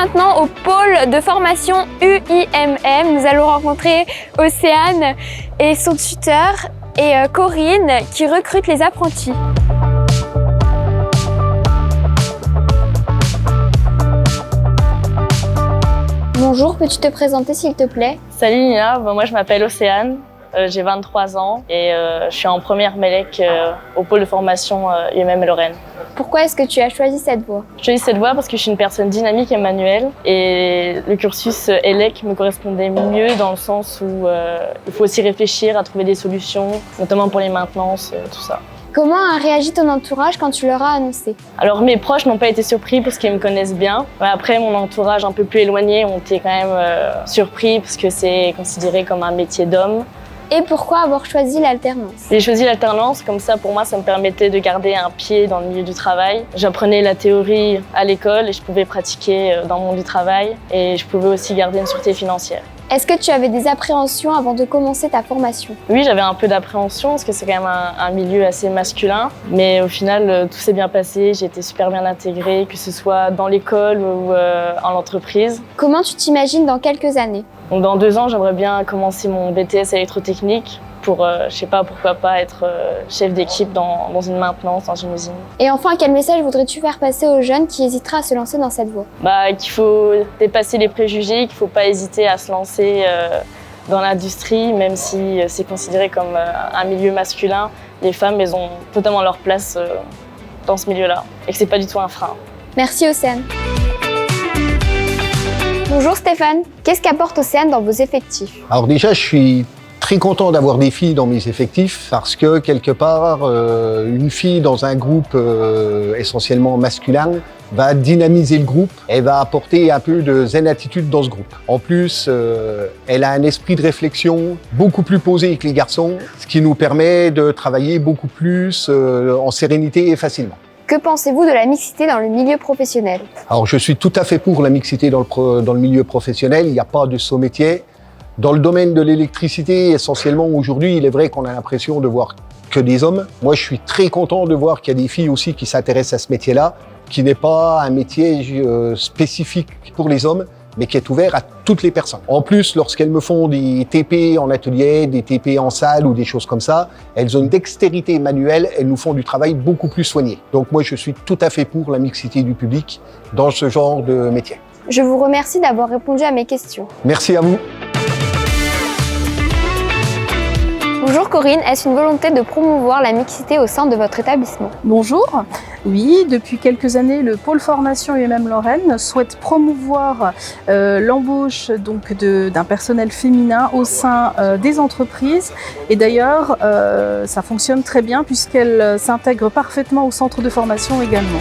maintenant au pôle de formation UIMM. Nous allons rencontrer Océane et son tuteur et Corinne qui recrutent les apprentis. Bonjour, peux-tu te présenter s'il te plaît? Salut Nina, moi je m'appelle Océane, j'ai 23 ans et je suis en première MELEC au pôle de formation UIMM Lorraine. Pourquoi est-ce que tu as choisi cette voie? Je choisis cette voie parce que je suis une personne dynamique et manuelle et le cursus ELEC me correspondait mieux dans le sens où il faut aussi réfléchir à trouver des solutions, notamment pour les maintenances, tout ça. Comment a réagi ton entourage quand tu leur as annoncé? Alors mes proches n'ont pas été surpris parce qu'ils me connaissent bien. Après mon entourage un peu plus éloigné ont été quand même surpris parce que c'est considéré comme un métier d'homme. Et pourquoi avoir choisi l'alternance? J'ai choisi l'alternance, comme ça pour moi ça me permettait de garder un pied dans le milieu du travail. J'apprenais la théorie à l'école et je pouvais pratiquer dans le monde du travail et je pouvais aussi garder une sûreté financière. Est-ce que tu avais des appréhensions avant de commencer ta formation? Oui, j'avais un peu d'appréhension parce que c'est quand même un milieu assez masculin. Mais au final, tout s'est bien passé. J'ai été super bien intégrée, que ce soit dans l'école ou en entreprise. Comment tu t'imagines dans quelques années? Donc, dans 2 ans, j'aimerais bien commencer mon BTS électrotechnique pour, je sais pas, pourquoi pas être chef d'équipe dans une maintenance, dans une usine. Et enfin, quel message voudrais-tu faire passer aux jeunes qui hésiteraient à se lancer dans cette voie? Qu'il faut dépasser les préjugés, qu'il faut pas hésiter à se lancer dans l'industrie, même si c'est considéré comme un milieu masculin. Les femmes, elles ont totalement leur place dans ce milieu-là et que c'est pas du tout un frein. Merci Océane. Bonjour Stéphane, qu'est-ce qu'apporte Océane dans vos effectifs? Alors déjà, je suis très content d'avoir des filles dans mes effectifs parce que quelque part, une fille dans un groupe essentiellement masculin va dynamiser le groupe, elle va apporter un peu de zen attitude dans ce groupe. En plus, elle a un esprit de réflexion beaucoup plus posé que les garçons, ce qui nous permet de travailler beaucoup plus en sérénité et facilement. Que pensez-vous de la mixité dans le milieu professionnel? Alors je suis tout à fait pour la mixité dans le milieu professionnel, il n'y a pas de saut métier. Dans le domaine de l'électricité, essentiellement aujourd'hui, il est vrai qu'on a l'impression de voir que des hommes. Moi, je suis très content de voir qu'il y a des filles aussi qui s'intéressent à ce métier-là, qui n'est pas un métier spécifique pour les hommes, mais qui est ouvert à toutes les personnes. En plus, lorsqu'elles me font des TP en atelier, des TP en salle ou des choses comme ça, elles ont une dextérité manuelle, elles nous font du travail beaucoup plus soigné. Donc moi, je suis tout à fait pour la mixité du public dans ce genre de métier. Je vous remercie d'avoir répondu à mes questions. Merci à vous. Bonjour Corinne, est-ce une volonté de promouvoir la mixité au sein de votre établissement? Bonjour, oui, depuis quelques années, le pôle formation UIMM Lorraine souhaite promouvoir l'embauche d'un personnel féminin au sein des entreprises. Et d'ailleurs, ça fonctionne très bien puisqu'elle s'intègre parfaitement au centre de formation également.